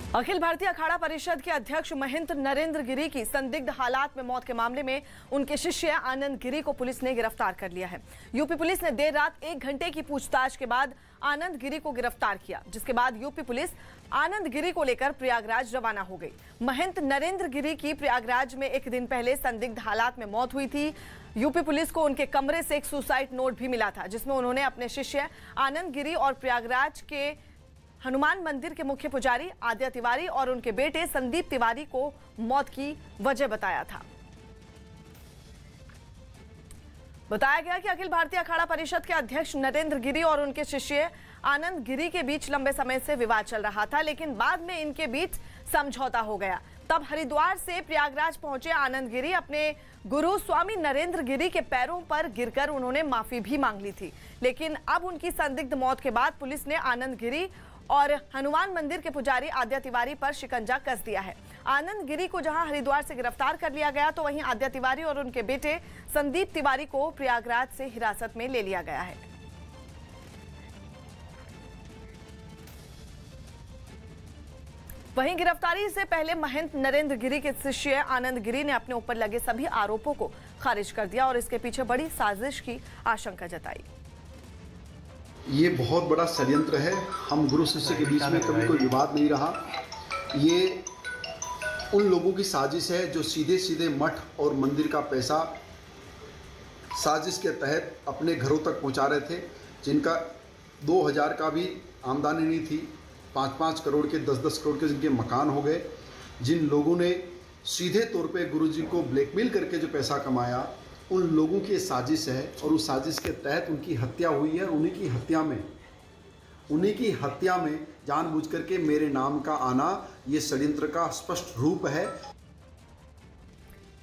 अखिल भारतीय अखाड़ा परिषद के अध्यक्ष महंत नरेंद्र गिरी की संदिग्ध हालात में मौत के मामले में उनके शिष्य आनंद गिरी को पुलिस ने गिरफ्तार कर लिया है। यूपी पुलिस ने देर रात 1 घंटे की पूछताछ के बाद आनंद गिरी को गिरफ्तार किया, जिसके बाद यूपी पुलिस आनंद गिरी को लेकर प्रयागराज रवाना हो गई। महंत नरेंद्र गिरी की प्रयागराज में 1 दिन पहले संदिग्ध हालात में मौत हुई थी। यूपी पुलिस को उनके कमरे से एक सुसाइड नोट भी मिला था, जिसमें उन्होंने अपने शिष्य आनंद गिरी और प्रयागराज के हनुमान मंदिर के मुख्य पुजारी आद्य तिवारी और उनके बेटे संदीप तिवारी को मौत की वजह बताया था। बताया गया कि अखिल भारतीय अखाड़ा परिषद के अध्यक्ष नरेंद्र गिरी और उनके शिष्य आनंद गिरी के बीच लंबे समय से विवाद चल रहा था, लेकिन बाद में इनके बीच समझौता हो गया। तब हरिद्वार से प्रयागराज पहुंचे आनंद गिरी अपने गुरु स्वामी नरेंद्र गिरी के पैरों पर गिरकर उन्होंने माफी भी मांग ली थी, लेकिन अब उनकी संदिग्ध मौत के बाद पुलिस ने आनंद गिरी और हनुमान मंदिर के पुजारी आद्य तिवारी पर शिकंजा कस दिया है। आनंद गिरी को जहां हरिद्वार से गिरफ्तार कर लिया गया, तो वहीं आद्य तिवारी और उनके बेटे संदीप तिवारी को प्रयागराज से हिरासत में ले लिया गया है। वहीं गिरफ्तारी से पहले महंत नरेंद्र गिरी के शिष्य आनंद गिरी ने अपने ऊपर लगे सभी आरोपों को खारिज कर दिया और इसके पीछे बड़ी साजिश की आशंका जताई। ये बहुत बड़ा षड्यंत्र है। हम गुरु शिष्य के बीच में कभी कोई विवाद नहीं रहा। ये उन लोगों की साजिश है जो सीधे सीधे मठ और मंदिर का पैसा साजिश के तहत अपने घरों तक पहुंचा रहे थे, जिनका 2000 का भी आमदनी नहीं थी। 5-5 करोड़ के 10-10 करोड़ के जिनके मकान हो गए। जिन लोगों ने सीधे तौर पे गुरुजी को ब्लैकमेल करके जो पैसा कमाया, उन लोगों की साजिश है और उस साजिश के तहत उनकी हत्या हुई है। उन्हीं की हत्या में जानबूझ करके मेरे नाम का आना ये षड्यंत्र का स्पष्ट रूप है।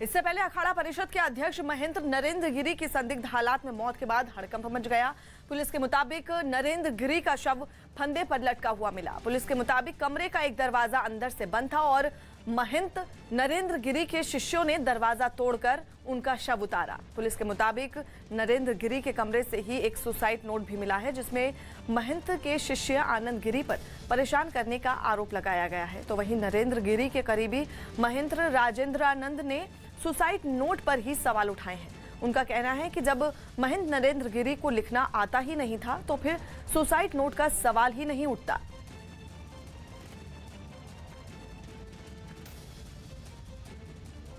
इससे पहले अखाड़ा परिषद के अध्यक्ष महंत नरेंद्र गिरी की संदिग्ध हालात में मौत के बाद हड़कंप मच गया। पुलिस के मुताबिक नरेंद्र गिरी का शव फंदे पर लटका हुआ मिला। पुलिस के मुताबिक कमरे का एक दरवाजा अंदर से बंद था और महंत नरेंद्र गिरी के शिष्यों ने दरवाजा तोड़कर उनका शव उतारा। पुलिस के मुताबिक नरेंद्र गिरी के कमरे से ही एक सुसाइड नोट भी मिला है, जिसमें महंत के शिष्य आनंद गिरी पर परेशान करने का आरोप लगाया गया है। तो वहीं नरेंद्र गिरी के करीबी महेंद्र राजेंद्रानंद ने सुसाइड नोट पर ही सवाल उठाए हैं। उनका कहना है कि जब महंत नरेंद्र गिरी को लिखना आता ही नहीं था, तो फिर सुसाइड नोट का सवाल ही नहीं उठता।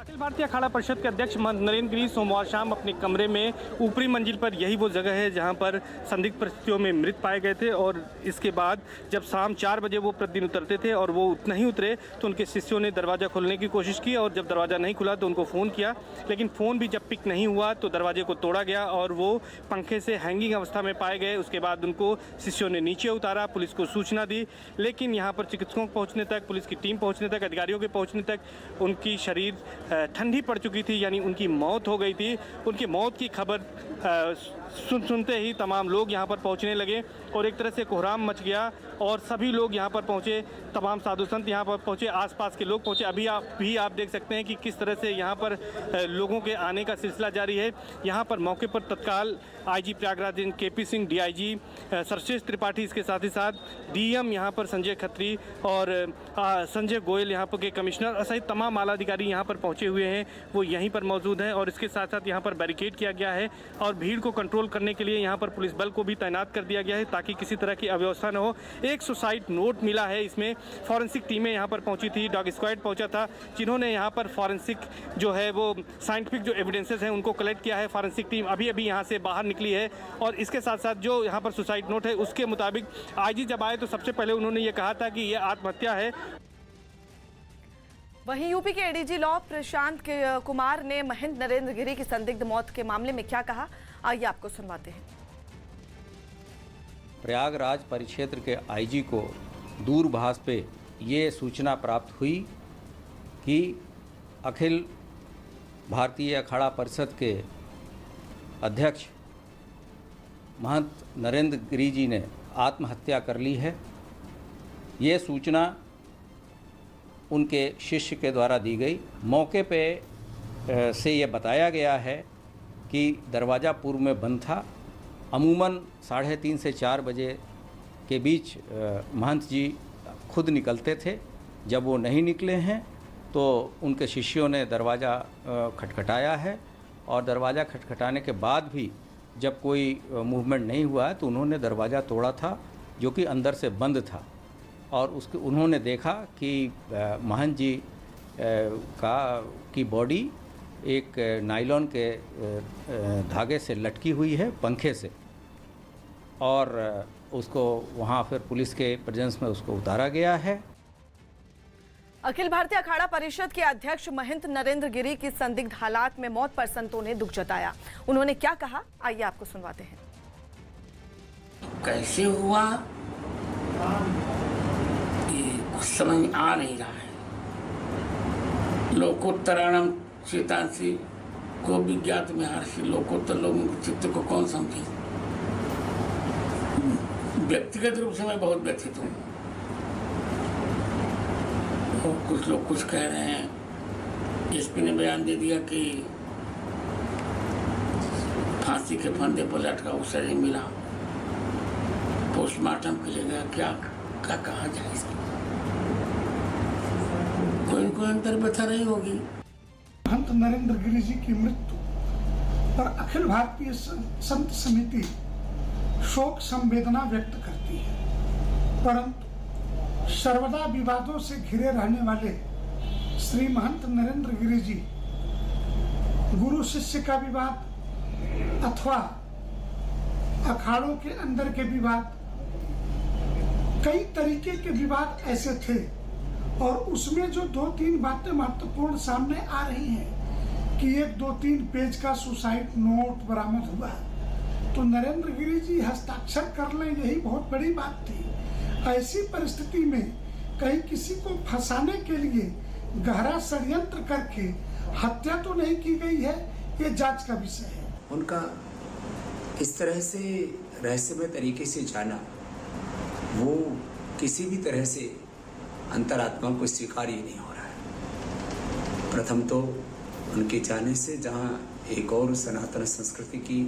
अखिल भारतीय अखाड़ा परिषद के अध्यक्ष महंत नरेंद्र गिरी सोमवार शाम अपने कमरे में ऊपरी मंजिल पर, यही वो जगह है जहां पर संदिग्ध परिस्थितियों में मृत पाए गए थे, और इसके बाद जब शाम 4 बजे वो प्रतिदिन उतरते थे और वो नहीं उतरे तो उनके शिष्यों ने दरवाज़ा खोलने की कोशिश की, और जब दरवाज़ा नहीं खुला तो उनको फ़ोन किया, लेकिन फ़ोन भी जब पिक नहीं हुआ तो दरवाजे को तोड़ा गया और वो पंखे से हैंगिंग अवस्था में पाए गए। उसके बाद उनको शिष्यों ने नीचे उतारा, पुलिस को सूचना दी, लेकिन यहाँ पर चिकित्सकों पहुँचने तक, पुलिस की टीम पहुँचने तक, अधिकारियों के पहुँचने तक उनकी शरीर ठंडी पड़ चुकी थी, यानी उनकी मौत हो गई थी। उनकी मौत की खबर सुनते ही तमाम लोग यहाँ पर पहुँचने लगे और एक तरह से कोहराम मच गया और सभी लोग यहाँ पर पहुँचे, तमाम साधु संत यहाँ पर पहुँचे, आसपास के लोग पहुँचे। अभी आप देख सकते हैं कि किस तरह से यहाँ पर लोगों के आने का सिलसिला जारी है। यहाँ पर मौके पर तत्काल IG Prayagraj KP Singh, DIG सर्वश्रेष्ठ त्रिपाठी, इसके साथ ही साथ डीएम यहाँ पर संजय खत्री और संजय गोयल यहाँ पर के कमिश्नर सहित तमाम आला अधिकारी यहाँ पर पहुँचे हुए हैं, वो यहीं पर मौजूद हैं। और इसके साथ साथ यहाँ पर बैरिकेड किया गया है और भीड़ को कंट्रोल करने के लिए यहाँ पर पुलिस बल को भी तैनात कर दिया गया है, ताकि किसी तरह की अव्यवस्था न हो। एक सुसाइड नोट मिला है, इसमें फॉरेंसिक टीमें यहाँ पर पहुँची थी, डॉग स्क्वाड पहुँचा था, जिन्होंने यहाँ पर फॉरेंसिक जो है वो साइंटिफिक जो एविडेंसेस हैं उनको कलेक्ट किया है। फॉरेंसिक टीम अभी यहाँ से बाहर निकली है और इसके साथ साथ जो यहाँ पर सुसाइड नोट है उसके मुताबिक आईजी जब आए तो सबसे पहले उन्होंने ये कहा था कि ये आत्महत्या है। वहीं यूपी के एडीजी लॉ प्रशांत कुमार ने महंत नरेंद्र गिरी की संदिग्ध मौत के मामले में क्या कहा, आइए आपको सुनवाते हैं। प्रयागराज परिक्षेत्र के आईजी को दूरभाष पे ये सूचना प्राप्त हुई कि अखिल भारतीय अखाड़ा परिषद के अध्यक्ष महंत नरेंद्र गिरी जी ने आत्महत्या कर ली है। ये सूचना उनके शिष्य के द्वारा दी गई। मौके पे से ये बताया गया है कि दरवाज़ा पूर्व में बंद था। अमूमन 3:30 से 4 बजे के बीच महंत जी खुद निकलते थे जब वो नहीं निकले हैं तो उनके शिष्यों ने दरवाज़ा खटखटाया है और दरवाज़ा खटखटाने के बाद भी जब कोई मूवमेंट नहीं हुआ है तो उन्होंने दरवाज़ा तोड़ा था, जो कि अंदर से बंद था। और उसके उन्होंने देखा कि महंत जी की बॉडी एक नायलॉन के धागे से लटकी हुई है पंखे से, और उसको वहाँ फिर पुलिस के प्रेजेंस में उसको उतारा गया है। अखिल भारतीय अखाड़ा परिषद के अध्यक्ष महंत नरेंद्र गिरी की संदिग्ध हालात में मौत पर संतों ने दुख जताया। उन्होंने क्या कहा, आइए आपको सुनवाते हैं। कैसे हुआ ये कुछ समझ आ नहीं रहा है। लोकोत्तराणम चेतांसी को विज्ञात में हर्षि, लोकोत्तर लोगों के चित्त को कौन समझे। व्यक्तिगत रूप से मैं बहुत व्यथित हूँ। कुछ लोग कुछ कह रहे हैं। एसपी ने बयान दे दिया कि फांसी के फंदे पर लटका उस शरीर मिला, पोस्टमार्टम के लिए गया। क्या कहा जाए इसकी, कोई कोई अंतर व्यथा रही होगी। महंत नरेंद्र गिरी जी की मृत्यु पर अखिल भारतीय संत समिति शोक संवेदना व्यक्त करती है, परंतु सर्वदा विवादों से घिरे रहने वाले श्री महंत नरेंद्र गिरी जी गुरु शिष्य का विवाद अथवा अखाड़ों के अंदर के विवाद, कई तरीके के विवाद ऐसे थे और उसमें जो 2-3 बातें महत्वपूर्ण सामने आ रही हैं कि एक 2-3 पेज का सुसाइड नोट बरामद हुआ, तो नरेंद्र गिरी जी हस्ताक्षर कर लें यही बहुत बड़ी बात थी। ऐसी परिस्थिति में कहीं किसी को फंसाने के लिए गहरा षड्यंत्र करके हत्या तो नहीं की गई है, ये जांच का विषय है। उनका इस तरह से रहस्यमय तरीके से जाना, वो किसी भी तरह से अंतरात्मा को स्वीकार ही नहीं हो रहा है। प्रथम तो उनके जाने से जहाँ एक और सनातन संस्कृति की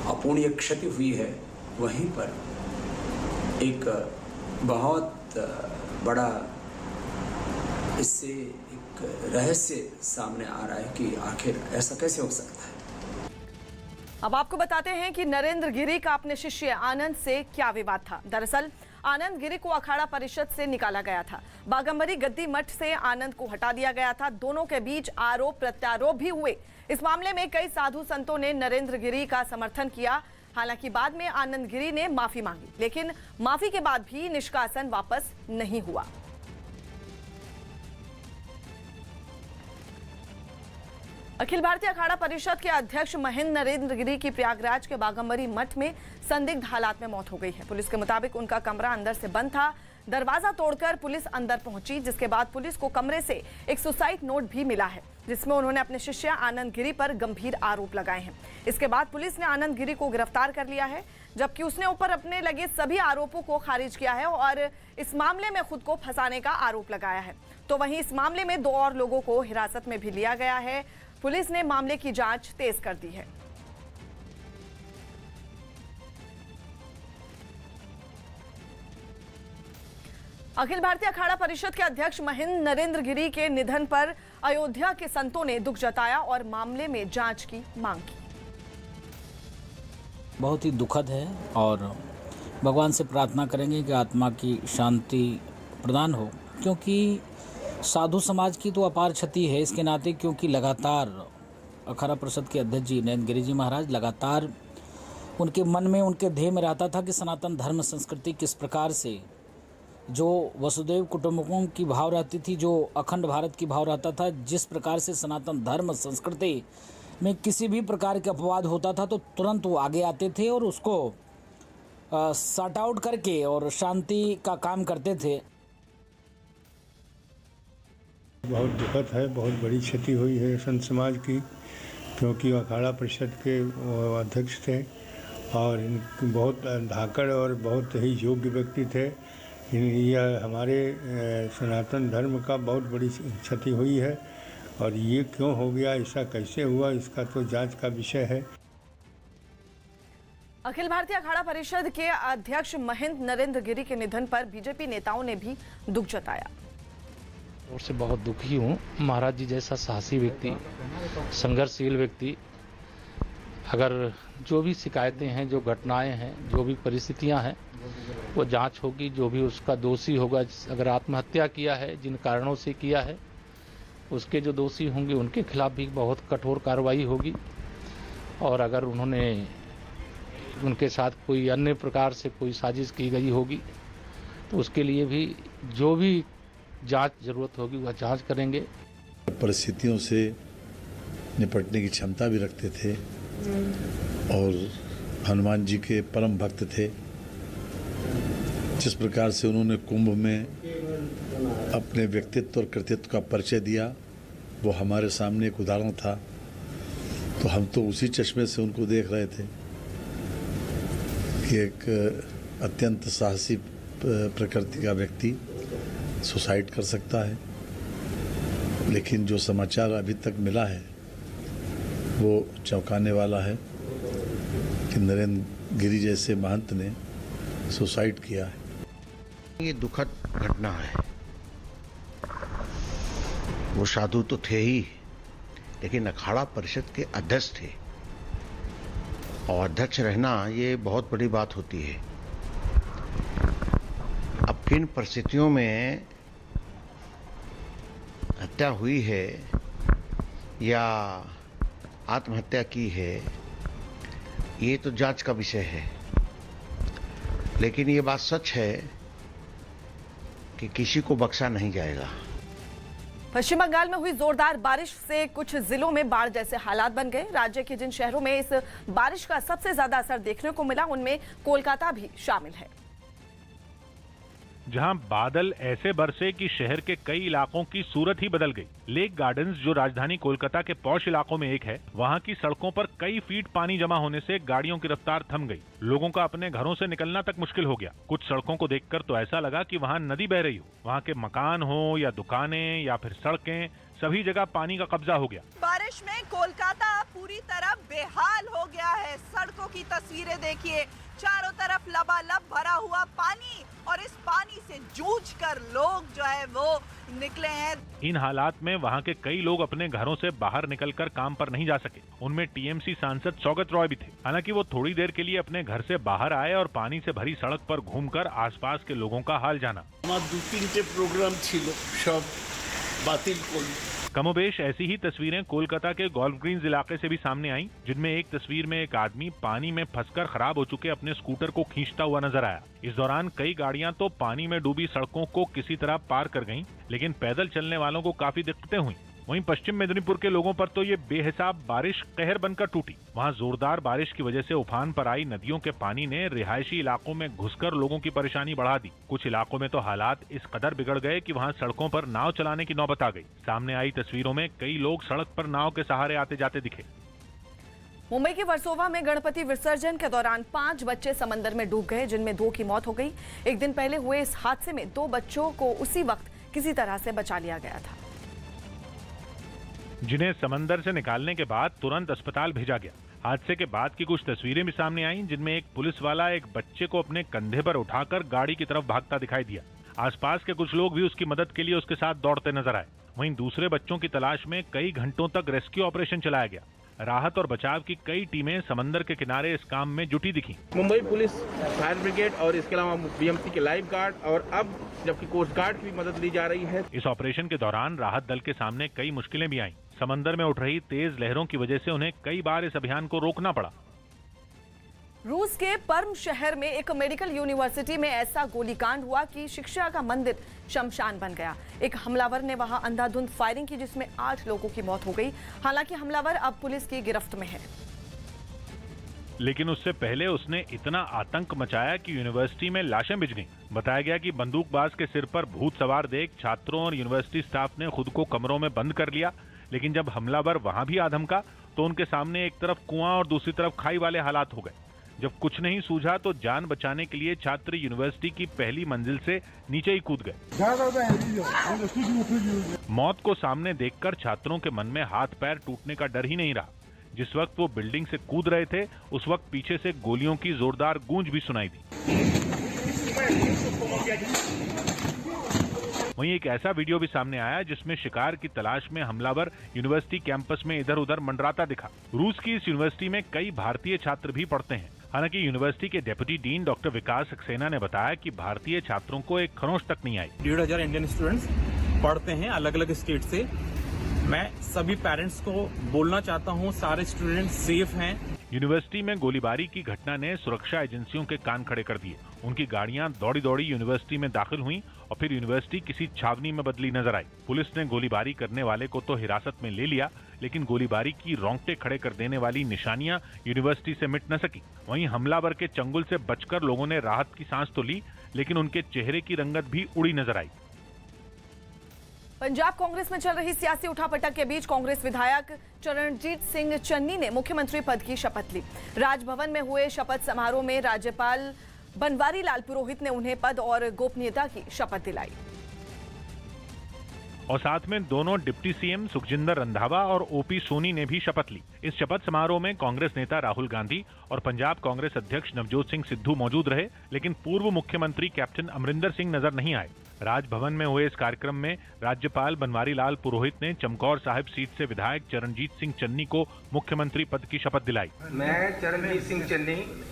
अपूर्णीय क्षति हुई है, वहीं पर एक बहुत बड़ा इससे एक रहस्य सामने आ रहा है कि आखिर ऐसा कैसे हो सकता है। अब आपको बताते हैं कि नरेंद्र गिरी का अपने शिष्य आनंद से क्या विवाद था। दरअसल आनंद गिरी को अखाड़ा परिषद से निकाला गया था। बागंबरी गद्दी मठ से आनंद को हटा दिया गया था। दोनों के बीच आरोप प्रत्यारोप भी हुए। इस मामले में कई साधु संतों ने नरेंद्र गिरी का समर्थन किया। हालांकि बाद में आनंद गिरी ने माफी मांगी, लेकिन माफी के बाद भी निष्कासन वापस नहीं हुआ। अखिल भारतीय अखाड़ा परिषद के अध्यक्ष महंत नरेंद्र गिरी की प्रयागराज के बागंबरी मठ में संदिग्ध हालात में मौत हो गई है। पुलिस के मुताबिक उनका कमरा अंदर से बंद था। दरवाजा तोड़कर पुलिस अंदर पहुंची, जिसके बाद पुलिस को कमरे से एक सुसाइड नोट भी मिला है, जिसमें उन्होंने अपने शिष्य आनंद गिरी पर गंभीर आरोप लगाए हैं। इसके बाद पुलिस ने आनंद गिरी को गिरफ्तार कर लिया है, जबकि उसने ऊपर अपने लगे सभी आरोपों को खारिज किया है और इस मामले में खुद को फंसाने का आरोप लगाया है। तो वहीं इस मामले में 2 और लोगों को हिरासत में भी लिया गया है। पुलिस ने मामले की जांच तेज कर दी है। अखिल भारतीय अखाड़ा परिषद के अध्यक्ष महंत नरेंद्र गिरी के निधन पर अयोध्या के संतों ने दुख जताया और मामले में जांच की मांग की। बहुत ही दुखद है और भगवान से प्रार्थना करेंगे कि आत्मा की शांति प्रदान हो, क्योंकि साधु समाज की तो अपार क्षति है इसके नाते, क्योंकि लगातार अखाड़ा परिषद के अध्यक्ष जी नरेंद्र गिरी जी महाराज लगातार उनके मन में, उनके ध्येय में रहता था कि सनातन धर्म संस्कृति किस प्रकार से जो वसुदेव कुटुंबकम की भाव रहती थी, जो अखंड भारत की भाव रहता था, जिस प्रकार से सनातन धर्म संस्कृति में किसी भी प्रकार के अपवाद होता था तो तुरंत वो आगे आते थे और उसको सॉर्ट आउट करके और शांति का काम करते थे। बहुत दुखद है, बहुत बड़ी क्षति हुई है संत समाज की, क्योंकि अखाड़ा परिषद के अध्यक्ष थे और बहुत धाकड़ और बहुत ही योग्य व्यक्ति थे। यह हमारे सनातन धर्म का बहुत बड़ी क्षति हुई है और ये क्यों हो गया, ऐसा कैसे हुआ, इसका तो जांच का विषय है। अखिल भारतीय अखाड़ा परिषद के अध्यक्ष महंत नरेंद्र गिरी के निधन पर बीजेपी नेताओं ने भी दुख जताया। और से बहुत दुखी हूँ। महाराज जी जैसा साहसी व्यक्ति, संघर्षशील व्यक्ति, अगर जो भी शिकायतें हैं, जो घटनाएं हैं, जो भी परिस्थितियां हैं, वो जांच होगी। जो भी उसका दोषी होगा, अगर आत्महत्या किया है, जिन कारणों से किया है, उसके जो दोषी होंगे उनके खिलाफ भी बहुत कठोर कार्रवाई होगी। और अगर उनके साथ कोई अन्य प्रकार से कोई साजिश की गई होगी तो उसके लिए भी जो भी जांच जरूरत होगी वह जांच करेंगे। परिस्थितियों से निपटने की क्षमता भी रखते थे और हनुमान जी के परम भक्त थे। जिस प्रकार से उन्होंने कुंभ में अपने व्यक्तित्व और कृतित्व का परिचय दिया, वो हमारे सामने एक उदाहरण था। तो हम तो उसी चश्मे से उनको देख रहे थे कि एक अत्यंत साहसी प्रकृति का व्यक्ति सुसाइड कर सकता है। लेकिन जो समाचार अभी तक मिला है वो चौंकाने वाला है कि नरेंद्र गिरी जैसे महंत ने सुसाइड किया है। ये दुखद घटना है। वो साधु तो थे ही, लेकिन अखाड़ा परिषद के अध्यक्ष थे और अध्यक्ष रहना ये बहुत बड़ी बात होती है। अब किन परिस्थितियों में हत्या हुई है या आत्महत्या की है, ये तो जांच का विषय है। लेकिन ये बात सच है कि किसी को बख्शा नहीं जाएगा। पश्चिम बंगाल में हुई जोरदार बारिश से कुछ जिलों में बाढ़ जैसे हालात बन गए। राज्य के जिन शहरों में इस बारिश का सबसे ज्यादा असर देखने को मिला उनमें कोलकाता भी शामिल है, जहां बादल ऐसे बरसे कि शहर के कई इलाकों की सूरत ही बदल गई। लेक गार्डन्स, जो राजधानी कोलकाता के पॉश इलाकों में एक है, वहां की सड़कों पर कई फीट पानी जमा होने से गाड़ियों की रफ्तार थम गई। लोगों का अपने घरों से निकलना तक मुश्किल हो गया। कुछ सड़कों को देखकर तो ऐसा लगा कि वहां नदी बह रही हो। वहां के मकान हो या दुकानें या फिर सड़कें, सभी जगह पानी का कब्जा हो गया। बारिश में कोलकाता पूरी तरह बेहाल हो गया है। सड़कों की तस्वीरें देखिए, चारों तरफ लबालब भरा हुआ पानी और इस पानी से जूझकर लोग जो है वो निकले हैं। इन हालात में वहां के कई लोग अपने घरों से बाहर निकलकर काम पर नहीं जा सके। उनमें टीएमसी सांसद सौगत रॉय भी थे। हालांकि वो थोड़ी देर के लिए अपने घर से बाहर आए और पानी से भरी सड़क पर घूमकर आसपास के लोगों का हाल जाना। प्रोग्राम छिलो सब बातिल कर। कमोबेश ऐसी ही तस्वीरें कोलकाता के गोल्फ ग्रीन्स इलाके से भी सामने आई, जिनमें एक तस्वीर में एक आदमी पानी में फंसकर खराब हो चुके अपने स्कूटर को खींचता हुआ नजर आया। इस दौरान कई गाड़ियां तो पानी में डूबी सड़कों को किसी तरह पार कर गईं, लेकिन पैदल चलने वालों को काफी दिक्कतें हुई। वहीं पश्चिम मेदिनीपुर के लोगों पर तो ये बेहिसाब बारिश कहर बनकर टूटी। वहां जोरदार बारिश की वजह से उफान पर आई नदियों के पानी ने रिहायशी इलाकों में घुसकर लोगों की परेशानी बढ़ा दी। कुछ इलाकों में तो हालात इस कदर बिगड़ गए कि वहां सड़कों पर नाव चलाने की नौबत आ गई। सामने आई तस्वीरों में कई लोग सड़क पर नाव के सहारे आते जाते दिखे। मुंबई के वर्सोवा में गणपति विसर्जन के दौरान 5 बच्चे समंदर में डूब गए, जिनमें 2 की मौत हो गई। एक दिन पहले हुए इस हादसे में 2 बच्चों को उसी वक्त किसी तरह से बचा लिया गया था, जिन्हें समंदर से निकालने के बाद तुरंत अस्पताल भेजा गया। हादसे के बाद की कुछ तस्वीरें भी सामने आईं, जिनमें एक पुलिस वाला एक बच्चे को अपने कंधे पर उठाकर गाड़ी की तरफ भागता दिखाई दिया। आसपास के कुछ लोग भी उसकी मदद के लिए उसके साथ दौड़ते नजर आए। वहीं दूसरे बच्चों की तलाश में कई घंटों तक रेस्क्यू ऑपरेशन चलाया गया। राहत और बचाव की कई टीमें समंदर के किनारे इस काम में जुटी दिखी। मुंबई पुलिस, फायर ब्रिगेड और इसके अलावा बीएमसी के लाइफ गार्ड और अब जबकि कोस्ट गार्ड की मदद ली जा रही है। इस ऑपरेशन के दौरान राहत दल के सामने कई मुश्किलें भी आईं। समंदर में उठ रही तेज लहरों की वजह से उन्हें कई बार इस अभियान को रोकना पड़ा। रूस के पर्म शहर में एक मेडिकल यूनिवर्सिटी में ऐसा गोलीकांड हुआ कि शिक्षा का मंदिर शमशान बन गया। एक हमलावर ने वहां अंधाधुंध फायरिंग की, जिसमें 8 लोगों की मौत हो गई। हालांकि हमलावर अब पुलिस की गिरफ्त में है, लेकिन उससे पहले उसने इतना आतंक मचाया कि यूनिवर्सिटी में लाशें बिछ गईं। बताया गया कि बंदूकबाज के सिर पर भूत सवार देख छात्रों और यूनिवर्सिटी स्टाफ ने खुद को कमरों में बंद कर लिया। लेकिन जब हमलावर वहां भी आ धमका तो उनके सामने एक तरफ कुआं और दूसरी तरफ खाई वाले हालात हो गए। जब कुछ नहीं सूझा तो जान बचाने के लिए छात्र यूनिवर्सिटी की पहली मंजिल से नीचे ही कूद गए। मौत को सामने देखकर छात्रों के मन में हाथ पैर टूटने का डर ही नहीं रहा। जिस वक्त वो बिल्डिंग से कूद रहे थे उस वक्त पीछे से गोलियों की जोरदार गूंज भी सुनाई दी। वहीं एक ऐसा वीडियो भी सामने आया जिसमें शिकार की तलाश में हमलावर यूनिवर्सिटी कैंपस में इधर उधर मंडराता दिखा। रूस की इस यूनिवर्सिटी में कई भारतीय छात्र भी पढ़ते हैं। हालांकि यूनिवर्सिटी के डेप्यूटी डीन डॉक्टर विकास सक्सेना ने बताया कि भारतीय छात्रों को एक खरोंच तक नहीं आई। 1,500 इंडियन स्टूडेंट्स पढ़ते हैं अलग अलग स्टेट से। मैं सभी पेरेंट्स को बोलना चाहता हूं, सारे स्टूडेंट सेफ हैं। यूनिवर्सिटी में गोलीबारी की घटना ने सुरक्षा एजेंसियों के कान खड़े कर दिए। उनकी गाड़ियां दौड़ी दौड़ी यूनिवर्सिटी में दाखिल हुईं और फिर यूनिवर्सिटी किसी छावनी में बदली नजर आई। पुलिस ने गोलीबारी करने वाले को तो हिरासत में ले लिया, लेकिन गोलीबारी की रोंगटे खड़े कर देने वाली निशानियां यूनिवर्सिटी से मिट न सकी। वहीं हमलावर के चंगुल से बचकर लोगों ने राहत की सांस तो ली, लेकिन उनके चेहरे की रंगत भी उड़ी नजर आई। पंजाब कांग्रेस में चल रही सियासी उठापटक के बीच कांग्रेस विधायक चरणजीत सिंह चन्नी ने मुख्यमंत्री पद की शपथ ली। राजभवन में हुए शपथ समारोह में राज्यपाल बनवारी लाल पुरोहित ने उन्हें पद और गोपनीयता की शपथ दिलाई। और साथ में दोनों डिप्टी सीएम सुखजिंदर रंधावा और ओपी सोनी ने भी शपथ ली। इस शपथ समारोह में कांग्रेस नेता राहुल गांधी और पंजाब कांग्रेस अध्यक्ष नवजोत सिंह सिद्धू मौजूद रहे, लेकिन पूर्व मुख्यमंत्री कैप्टन अमरिंदर सिंह नजर नहीं आए। राजभवन में हुए इस कार्यक्रम में राज्यपाल बनवारी लाल पुरोहित ने चमकौर साहिब सीट से विधायक चरणजीत सिंह चन्नी को मुख्यमंत्री पद की शपथ दिलाई। मैं चरणजीत सिंह चन्नी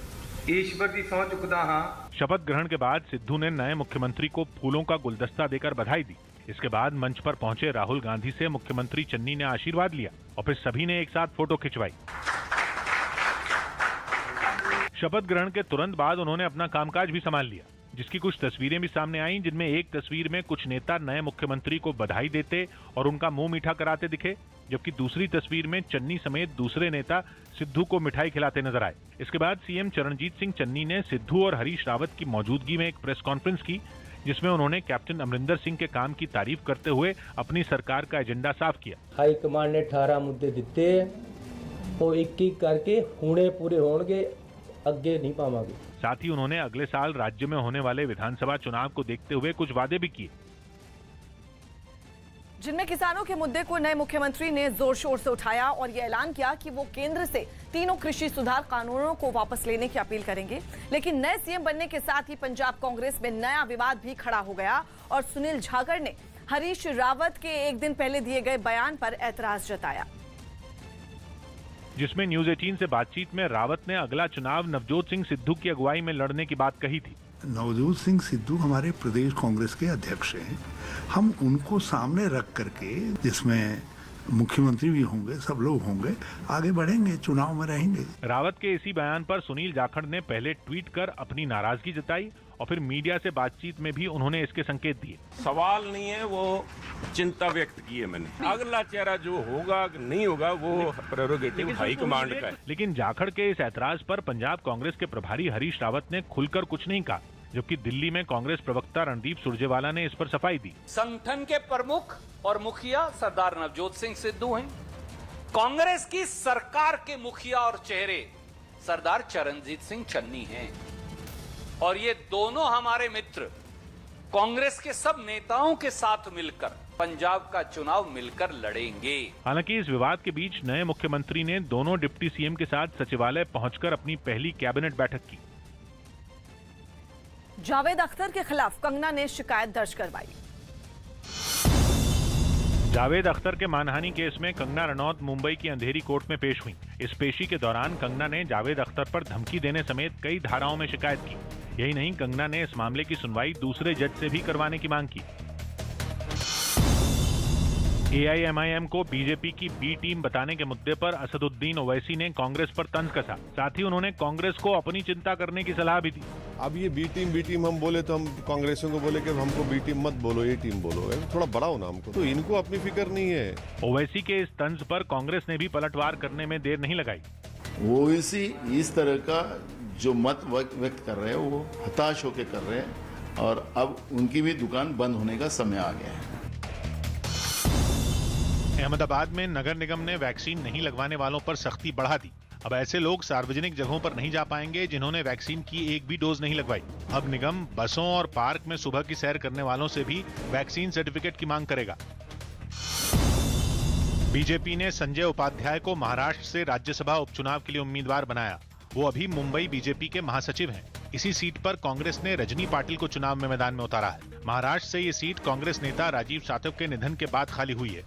ईश्वर की सौं चुकता हाँ। शपथ ग्रहण के बाद सिद्धू ने नए मुख्यमंत्री को फूलों का गुलदस्ता देकर बधाई दी। इसके बाद मंच पर पहुंचे राहुल गांधी से मुख्यमंत्री चन्नी ने आशीर्वाद लिया और फिर सभी ने एक साथ फोटो खिंचवाई। शपथ ग्रहण के तुरंत बाद उन्होंने अपना कामकाज भी संभाल लिया, जिसकी कुछ तस्वीरें भी सामने आईं, जिनमें एक तस्वीर में कुछ नेता नए मुख्यमंत्री को बधाई देते और उनका मुंह मीठा कराते दिखे, जबकि दूसरी तस्वीर में चन्नी समेत दूसरे नेता सिद्धू को मिठाई खिलाते नजर आए। इसके बाद सीएम चरणजीत सिंह चन्नी ने सिद्धू और हरीश रावत की मौजूदगी में एक प्रेस कॉन्फ्रेंस की, जिसमें उन्होंने कैप्टन अमरिंदर सिंह के काम की तारीफ करते हुए अपनी सरकार का एजेंडा साफ किया। हाईकमान ने 18 मुद्दे दिते, वो एक-एक करके हुणे पूरे होंगे, अगे नहीं पावांगे। साथ ही उन्होंने अगले साल राज्य में होने वाले विधानसभा चुनाव को देखते हुए कुछ वादे भी किए, जिनमें किसानों के मुद्दे को नए मुख्यमंत्री ने जोर शोर से उठाया और ये ऐलान किया कि वो केंद्र से तीनों कृषि सुधार कानूनों को वापस लेने की अपील करेंगे। लेकिन नए सीएम बनने के साथ ही पंजाब कांग्रेस में नया विवाद भी खड़ा हो गया और सुनील जाखड़ ने हरीश रावत के एक दिन पहले दिए गए बयान पर ऐतराज जताया, जिसमें न्यूज 18 से बातचीत में रावत ने अगला चुनाव नवजोत सिंह सिद्धू की अगुवाई में लड़ने की बात कही थी। नवजोत सिंह सिद्धू हमारे प्रदेश कांग्रेस के अध्यक्ष हैं। हम उनको सामने रख करके, जिसमें मुख्यमंत्री भी होंगे, सब लोग होंगे, आगे बढ़ेंगे, चुनाव में रहेंगे। रावत के इसी बयान पर सुनील जाखड़ ने पहले ट्वीट कर अपनी नाराजगी जताई और फिर मीडिया से बातचीत में भी उन्होंने इसके संकेत दिए। सवाल नहीं है, वो चिंता व्यक्त की है मैंने। अगला चेहरा जो होगा नहीं होगा वो प्रेरोगेटिव हाई कमांड का है। लेकिन जाखड़ के इस ऐतराज पर पंजाब कांग्रेस के प्रभारी हरीश रावत ने खुलकर कुछ नहीं कहा, जबकि दिल्ली में कांग्रेस प्रवक्ता रणदीप सुरजेवाला ने इस पर सफाई दी। संगठन के प्रमुख और मुखिया सरदार नवजोत सिंह सिद्धू हैं। कांग्रेस की सरकार के मुखिया और चेहरे सरदार चरणजीत सिंह चन्नी हैं और ये दोनों हमारे मित्र कांग्रेस के सब नेताओं के साथ मिलकर पंजाब का चुनाव मिलकर लड़ेंगे। हालांकि इस विवाद के बीच नए मुख्यमंत्री ने दोनों डिप्टी सीएम के साथ सचिवालय पहुंचकर अपनी पहली कैबिनेट बैठक की। जावेद अख्तर के खिलाफ कंगना ने शिकायत दर्ज करवाई। जावेद अख्तर के मानहानि केस में कंगना रनौत मुंबई की अंधेरी कोर्ट में पेश हुई। इस पेशी के दौरान कंगना ने जावेद अख्तर पर धमकी देने समेत कई धाराओं में शिकायत की। यही नहीं, कंगना ने इस मामले की सुनवाई दूसरे जज से भी करवाने की मांग की। AIMIM को बीजेपी की बी टीम बताने के मुद्दे पर असदुद्दीन ओवैसी ने कांग्रेस पर तंज कसा। साथ ही उन्होंने कांग्रेस को अपनी चिंता करने की सलाह भी दी। अब ये बी टीम हम बोले तो हम कांग्रेसियों को बोले कि हमको बी टीम मत बोलो, ए टीम बोलो, थोड़ा बढ़ाओ नाम को। तो इनको अपनी फिक्र नहीं है। ओवैसी के इस तंज पर कांग्रेस ने भी पलटवार करने में देर नहीं लगाई। ओवैसी इस तरह का जो मत व्यक्त कर रहे हैं वो हताश होकर कर रहे हैं और अब उनकी भी दुकान बंद होने का समय आ गया है। अहमदाबाद में नगर निगम ने वैक्सीन नहीं लगवाने वालों पर सख्ती बढ़ा दी। अब ऐसे लोग सार्वजनिक जगहों पर नहीं जा पाएंगे जिन्होंने वैक्सीन की एक भी डोज नहीं लगवाई। अब निगम बसों और पार्क में सुबह की सैर करने वालों से भी वैक्सीन सर्टिफिकेट की मांग करेगा। बीजेपी ने संजय उपाध्याय को महाराष्ट्र से राज्यसभा उपचुनाव के लिए उम्मीदवार बनाया। वो अभी मुंबई बीजेपी के महासचिव हैं। इसी सीट पर कांग्रेस ने रजनी पाटिल को चुनाव में मैदान में उतारा है। महाराष्ट्र से ये सीट कांग्रेस नेता राजीव सातव के निधन के बाद खाली हुई है।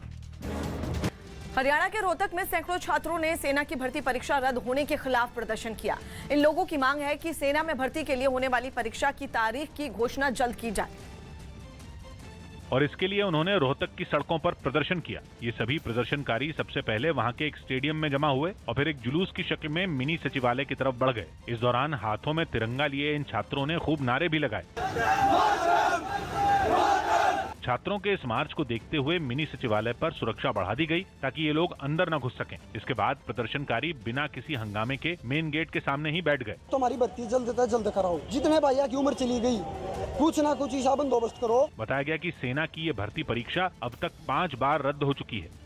हरियाणा के रोहतक में सैकड़ों छात्रों ने सेना की भर्ती परीक्षा रद्द होने के खिलाफ प्रदर्शन किया। इन लोगों की मांग है कि सेना में भर्ती के लिए होने वाली परीक्षा की तारीख की घोषणा जल्द की जाए और इसके लिए उन्होंने रोहतक की सड़कों पर प्रदर्शन किया। ये सभी प्रदर्शनकारी सबसे पहले वहां के एक स्टेडियम में जमा हुए और फिर एक जुलूस की शक्ल में मिनी सचिवालय की तरफ बढ़ गए। इस दौरान हाथों में तिरंगा लिए इन छात्रों ने खूब नारे भी लगाए। छात्रों के इस मार्च को देखते हुए मिनी सचिवालय पर सुरक्षा बढ़ा दी गई ताकि ये लोग अंदर न घुस सकें। इसके बाद प्रदर्शनकारी बिना किसी हंगामे के मेन गेट के सामने ही बैठ गए। तो हमारी बत्ती जल्द कराओ, जितने भैया की उम्र चली गई कुछ ना कुछ हिसाब बंदोबस्त करो। बताया गया कि सेना की ये भर्ती परीक्षा अब तक 5 बार रद्द हो चुकी है।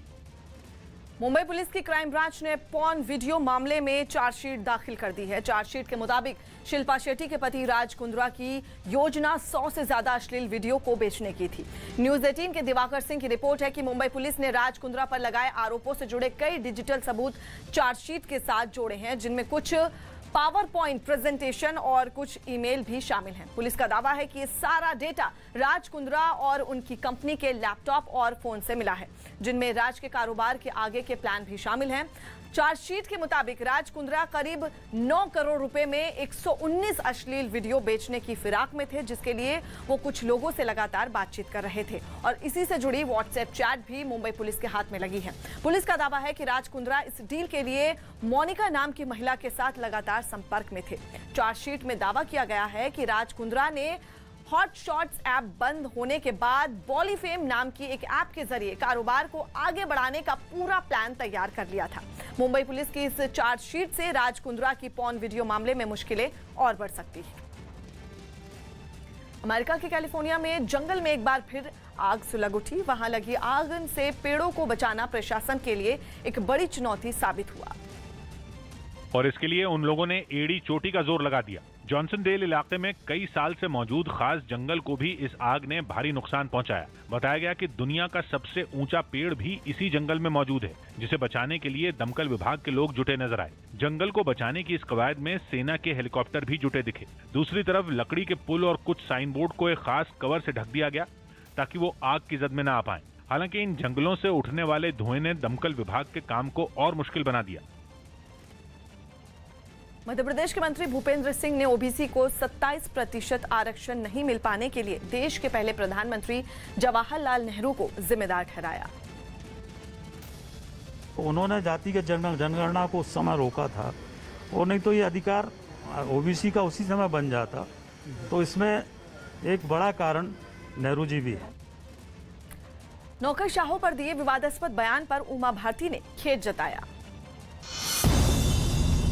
मुंबई पुलिस की क्राइम ब्रांच ने पॉर्न वीडियो मामले में चार्जशीट दाखिल कर दी है। चार्जशीट के मुताबिक शिल्पा शेट्टी के पति राज कुंद्रा की योजना 100 से ज्यादा अश्लील वीडियो को बेचने की थी। न्यूज 18 के दिवाकर सिंह की रिपोर्ट है कि मुंबई पुलिस ने राज कुंद्रा पर लगाए आरोपों से जुड़े कई डिजिटल सबूत चार्जशीट के साथ जोड़े हैं, जिनमें कुछ पावर पॉइंट प्रेजेंटेशन और कुछ ईमेल भी शामिल हैं। पुलिस का दावा है कि ये सारा डेटा राज कुंद्रा और उनकी कंपनी के लैपटॉप और फोन से मिला है, जिनमें राज के कारोबार के आगे के प्लान भी शामिल हैं। चार्जशीट के मुताबिक राज कुंद्रा करीब 9 करोड़ रुपए में 119 अश्लील वीडियो बेचने की फिराक में थे, जिसके लिए वो कुछ लोगों से लगातार बातचीत कर रहे थे और इसी से जुड़ी व्हाट्सएप चैट भी मुंबई पुलिस के हाथ में लगी है। पुलिस का दावा है कि राज कुंद्रा इस डील के लिए मोनिका नाम की महिला के साथ लगातार संपर्क में थे। चार्जशीट में दावा किया गया है कि राज कुंद्रा ने हॉट शॉट्स ऐप बंद होने के बाद बॉलीफेम नाम की एक ऐप के जरिए कारोबार को आगे बढ़ाने का पूरा प्लान तैयार कर लिया था। मुंबई पुलिस की इस चार्जशीट से राज कुंद्रा की पॉर्न वीडियो मामले में मुश्किलें और बढ़ सकती है। अमेरिका के कैलिफोर्निया में जंगल में एक बार फिर आग सुलग उठी। वहां लगी आग से पेड़ों को बचाना प्रशासन के लिए एक बड़ी चुनौती साबित हुआ और इसके लिए उन लोगों ने एड़ी चोटी का जोर लगा दिया। जॉनसनडेल इलाके में कई साल से मौजूद खास जंगल को भी इस आग ने भारी नुकसान पहुंचाया। बताया गया कि दुनिया का सबसे ऊंचा पेड़ भी इसी जंगल में मौजूद है, जिसे बचाने के लिए दमकल विभाग के लोग जुटे नजर आए। जंगल को बचाने की इस कवायद में सेना के हेलीकॉप्टर भी जुटे दिखे। दूसरी तरफ लकड़ी के पुल और कुछ साइन बोर्ड को एक खास कवर से ढक दिया गया ताकि वो आग की जद में न आ पाए। हालांकि इन जंगलों से उठने वाले धुएं ने दमकल विभाग के काम को और मुश्किल बना दिया। मध्य प्रदेश के मंत्री भूपेंद्र सिंह ने ओबीसी को 27% आरक्षण नहीं मिल पाने के लिए देश के पहले प्रधानमंत्री जवाहरलाल नेहरू को जिम्मेदार ठहराया। उन्होंने जातिगत जनगणना को उस समय रोका था और नहीं तो ये अधिकार ओबीसी का उसी समय बन जाता। तो इसमें एक बड़ा कारण नेहरू जी भी है। नौकरशाहों पर दिए विवादास्पद बयान पर उमा भारती ने खेद जताया।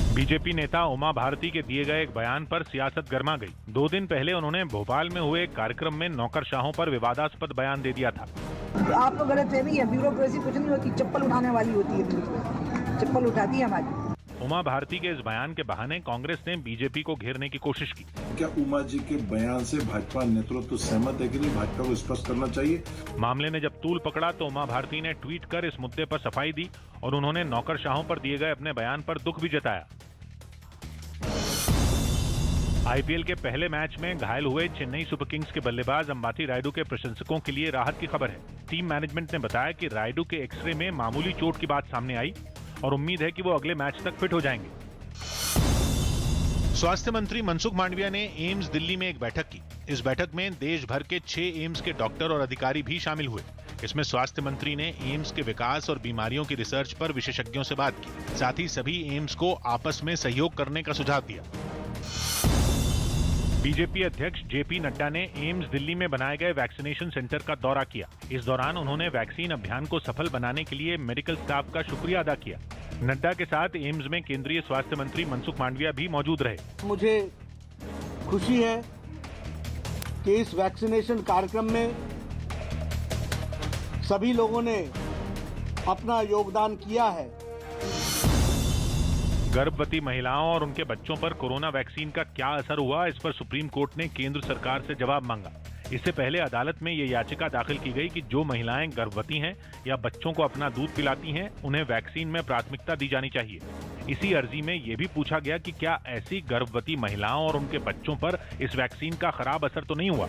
बीजेपी नेता उमा भारती के दिए गए एक बयान पर सियासत गर्मा गई। 2 दिन पहले उन्होंने भोपाल में हुए एक कार्यक्रम में नौकरशाहों पर विवादास्पद बयान दे दिया था। आप तो गलत है भैया, ब्यूरोक्रेसी कुछ नहीं होती, चप्पल उठाने वाली होती है, चप्पल उठाती है हमारी। उमा भारती के इस बयान के बहाने कांग्रेस ने बीजेपी को घेरने की कोशिश की। क्या उमा जी के बयान से भाजपा नेतृत्व तो सहमत है कि नहीं, भाजपा को स्पष्ट करना चाहिए। मामले ने जब तूल पकड़ा तो उमा भारती ने ट्वीट कर इस मुद्दे पर सफाई दी और उन्होंने नौकरशाहों पर दिए गए अपने बयान पर दुख भी जताया। आईपीएल के पहले मैच में घायल हुए चेन्नई सुपर किंग्स के बल्लेबाज अंबाती रायडू के प्रशंसकों के लिए राहत की खबर है। टीम मैनेजमेंट ने बताया कि रायडू के एक्सरे में मामूली चोट की बात सामने आई और उम्मीद है कि वो अगले मैच तक फिट हो जाएंगे। स्वास्थ्य मंत्री मनसुख मांडविया ने एम्स दिल्ली में एक बैठक की। इस बैठक में देश भर के 6 एम्स के डॉक्टर और अधिकारी भी शामिल हुए। इसमें स्वास्थ्य मंत्री ने एम्स के विकास और बीमारियों की रिसर्च पर विशेषज्ञों से बात की। साथ ही सभी एम्स को आपस में सहयोग करने का सुझाव दिया। बीजेपी अध्यक्ष जेपी नड्डा ने एम्स दिल्ली में बनाए गए वैक्सीनेशन सेंटर का दौरा किया। इस दौरान उन्होंने वैक्सीन अभियान को सफल बनाने के लिए मेडिकल स्टाफ का शुक्रिया अदा किया। नड्डा के साथ एम्स में केंद्रीय स्वास्थ्य मंत्री मनसुख मांडविया भी मौजूद रहे। मुझे खुशी है कि इस वैक्सीनेशन कार्यक्रम में सभी लोगों ने अपना योगदान किया है। गर्भवती महिलाओं और उनके बच्चों पर कोरोना वैक्सीन का क्या असर हुआ, इस पर सुप्रीम कोर्ट ने केंद्र सरकार से जवाब मांगा। इससे पहले अदालत में ये याचिका दाखिल की गई कि जो महिलाएं गर्भवती हैं या बच्चों को अपना दूध पिलाती हैं, उन्हें वैक्सीन में प्राथमिकता दी जानी चाहिए। इसी अर्जी में ये भी पूछा गया कि क्या ऐसी गर्भवती महिलाओं और उनके बच्चों पर इस वैक्सीन का खराब असर तो नहीं हुआ।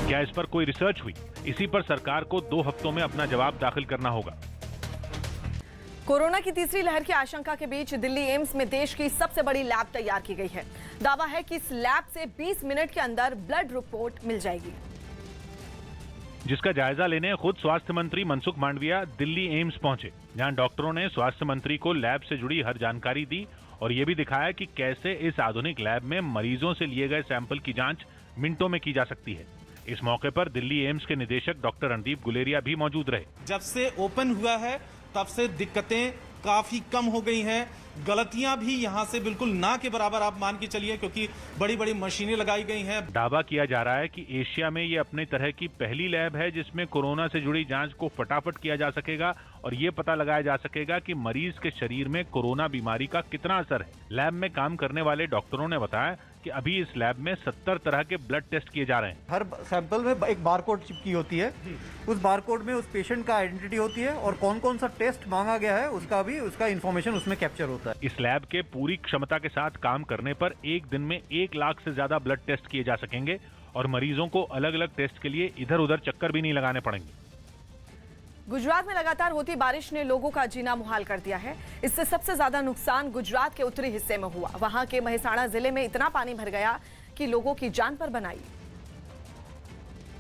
क्या इस पर कोई रिसर्च हुई? इसी पर सरकार को 2 हफ्तों में अपना जवाब दाखिल करना होगा। कोरोना की तीसरी लहर की आशंका के बीच दिल्ली एम्स में देश की सबसे बड़ी लैब तैयार की गई है। दावा है कि इस लैब से 20 मिनट के अंदर ब्लड रिपोर्ट मिल जाएगी, जिसका जायजा लेने खुद स्वास्थ्य मंत्री मनसुख मांडविया दिल्ली एम्स पहुंचे, जहां डॉक्टरों ने स्वास्थ्य मंत्री को लैब से जुड़ी हर जानकारी दी और ये भी दिखाया कि कैसे इस आधुनिक लैब में मरीजों से लिए गए सैंपल की जांच मिनटों में की जा सकती है। इस मौके पर दिल्ली एम्स के निदेशक डॉक्टर रणदीप गुलेरिया भी मौजूद रहे। जब से ओपन हुआ है तब से दिक्कतें काफी कम हो गई हैं, गलतियां भी यहां से बिल्कुल ना के बराबर आप मान के चलिए, क्योंकि बड़ी बड़ी मशीनें लगाई गई हैं। दावा किया जा रहा है कि एशिया में ये अपने तरह की पहली लैब है जिसमें कोरोना से जुड़ी जांच को फटाफट किया जा सकेगा और ये पता लगाया जा सकेगा कि मरीज के शरीर में कोरोना बीमारी का कितना असर है। लैब में काम करने वाले डॉक्टरों ने बताया कि अभी इस लैब में 70 तरह के ब्लड टेस्ट किए जा रहे हैं। हर सैंपल में एक बारकोड चिपकी होती है, उस बारकोड में उस पेशेंट का आइडेंटिटी होती है और कौन कौन सा टेस्ट मांगा गया है उसका इंफॉर्मेशन उसमें कैप्चर होता है। इस लैब के पूरी क्षमता के साथ काम करने पर एक दिन में 1 लाख से ज्यादा ब्लड टेस्ट किए जा सकेंगे और मरीजों को अलग अलग टेस्ट के लिए इधर उधर चक्कर भी नहीं लगाने पड़ेंगे। गुजरात में लगातार होती बारिश ने लोगों का जीना मुहाल कर दिया है। इससे सबसे ज्यादा नुकसान गुजरात के उत्तरी हिस्से में हुआ। वहां के महिसाणा जिले में इतना पानी भर गया कि लोगों की जान पर बनाई।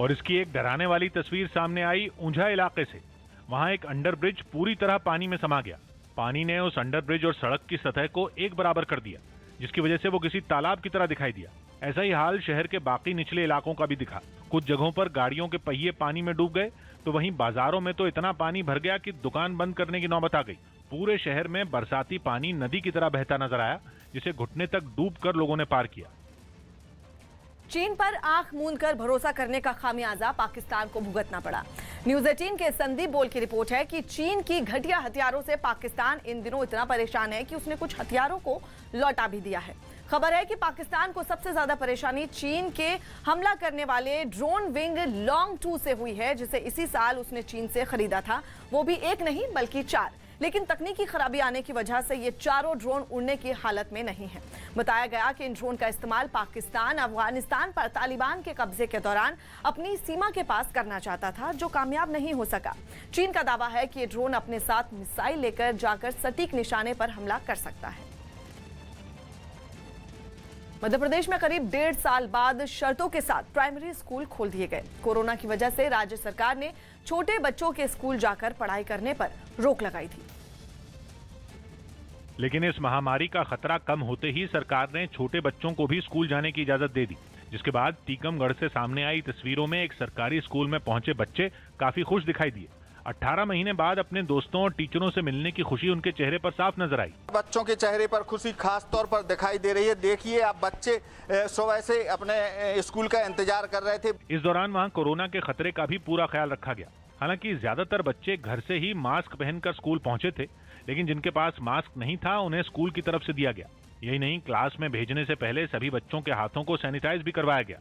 और इसकी एक डराने वाली तस्वीर सामने आई ऊंझा इलाके से। वहां एक अंडरब्रिज पूरी तरह पानी में समा गया। पानी ने उस अंडरब्रिज और सड़क की सतह को एक बराबर कर दिया, जिसकी वजह से वो किसी तालाब की तरह दिखाई दिया। ऐसा ही हाल शहर के बाकी निचले इलाकों का भी दिखा। कुछ जगहों पर गाड़ियों के पहिए पानी में डूब गए, तो वहीं बाजारों में तो इतना पानी भर गया कि दुकान बंद करने की नौबत आ गई। पूरे शहर में बरसाती पानी नदी की तरह बहता नजर आया, जिसे घुटने तक डूबकर लोगों ने पार किया। चीन पर आंख मूंदकर भरोसा करने का खामियाजा पाकिस्तान को भुगतना पड़ा। न्यूज़ 18 के संदीप बोल की रिपोर्ट है कि चीन की घटिया हथियारों से पाकिस्तान इन दिनों इतना परेशान है कि उसने कुछ हथियारों को लौटा भी दिया है। खबर है कि पाकिस्तान को सबसे ज्यादा परेशानी चीन के हमला करने वाले ड्रोन विंग लॉन्ग 2 से हुई है, जिसे इसी साल उसने चीन से खरीदा था। वो भी एक नहीं बल्कि 4। लेकिन तकनीकी खराबी आने की वजह से ये चारों ड्रोन उड़ने की हालत में नहीं है। बताया गया कि इन ड्रोन का इस्तेमाल पाकिस्तान अफगानिस्तान पर तालिबान के कब्जे के दौरान अपनी सीमा के पास करना चाहता था, जो कामयाब नहीं हो सका। चीन का दावा है कि ये ड्रोन अपने साथ मिसाइल लेकर जाकर सटीक निशाने पर हमला कर सकता है। मध्य प्रदेश में करीब 1.5 साल बाद शर्तों के साथ प्राइमरी स्कूल खोल दिए गए। कोरोना की वजह से राज्य सरकार ने छोटे बच्चों के स्कूल जाकर पढ़ाई करने पर रोक लगाई थी। लेकिन इस महामारी का खतरा कम होते ही सरकार ने छोटे बच्चों को भी स्कूल जाने की इजाजत दे दी, जिसके बाद टीकमगढ़ से सामने आई तस्वीरों में एक सरकारी स्कूल में पहुंचे बच्चे काफी खुश दिखाई दिए। 18 महीने बाद अपने दोस्तों और टीचरों से मिलने की खुशी उनके चेहरे पर साफ नजर आई। बच्चों के चेहरे पर खुशी खास तौर पर दिखाई दे रही है। देखिए, आप बच्चे सुबह से अपने स्कूल का इंतजार कर रहे थे। इस दौरान वहां कोरोना के खतरे का भी पूरा ख्याल रखा गया। हालांकि ज्यादातर बच्चे घर से ही मास्क पहनकर स्कूल पहुंचे थे, लेकिन जिनके पास मास्क नहीं था उन्हें स्कूल की तरफ से दिया गया। यही नहीं, क्लास में भेजने से पहले सभी बच्चों के हाथों को सैनिटाइज भी करवाया गया।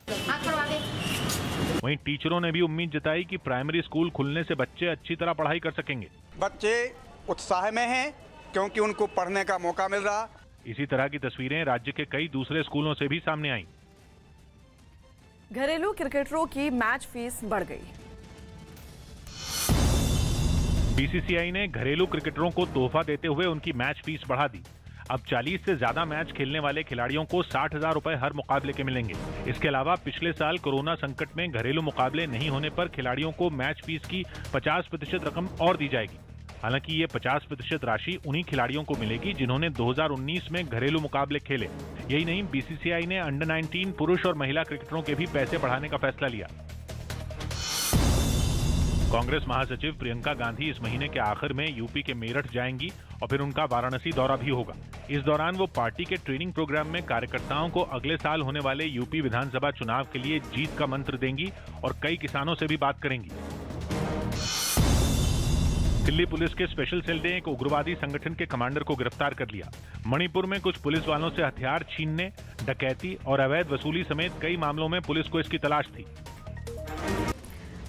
वहीं टीचरों ने भी उम्मीद जताई कि प्राइमरी स्कूल खुलने से बच्चे अच्छी तरह पढ़ाई कर सकेंगे। बच्चे उत्साह में हैं क्योंकि उनको पढ़ने का मौका मिल रहा। इसी तरह की तस्वीरें राज्य के कई दूसरे स्कूलों से भी सामने आईं। घरेलू क्रिकेटरों की मैच फीस बढ़ गई। बीसीसीआई ने घरेलू क्रिकेटरों को तोहफा देते हुए उनकी मैच फीस बढ़ा दी। अब 40 से ज्यादा मैच खेलने वाले खिलाड़ियों को 60,000 रुपए हर मुकाबले के मिलेंगे। इसके अलावा पिछले साल कोरोना संकट में घरेलू मुकाबले नहीं होने पर खिलाड़ियों को मैच फीस की 50% रकम और दी जाएगी। हालांकि ये 50% राशि उन्हीं खिलाड़ियों को मिलेगी जिन्होंने 2019 में घरेलू मुकाबले खेले। यही नहीं, बीसीसीआई ने अंडर 19 पुरुष और महिला क्रिकेटरों के भी पैसे बढ़ाने का फैसला लिया। कांग्रेस महासचिव प्रियंका गांधी इस महीने के आखिर में यूपी के मेरठ जाएंगी और फिर उनका वाराणसी दौरा भी होगा। इस दौरान वो पार्टी के ट्रेनिंग प्रोग्राम में कार्यकर्ताओं को अगले साल होने वाले यूपी विधानसभा चुनाव के लिए जीत का मंत्र देंगी और कई किसानों से भी बात करेंगी। दिल्ली पुलिस के स्पेशल सेल ने एक उग्रवादी संगठन के कमांडर को गिरफ्तार कर लिया। मणिपुर में कुछ पुलिस वालों से हथियार छीनने, डकैती और अवैध वसूली समेत कई मामलों में पुलिस को इसकी तलाश थी।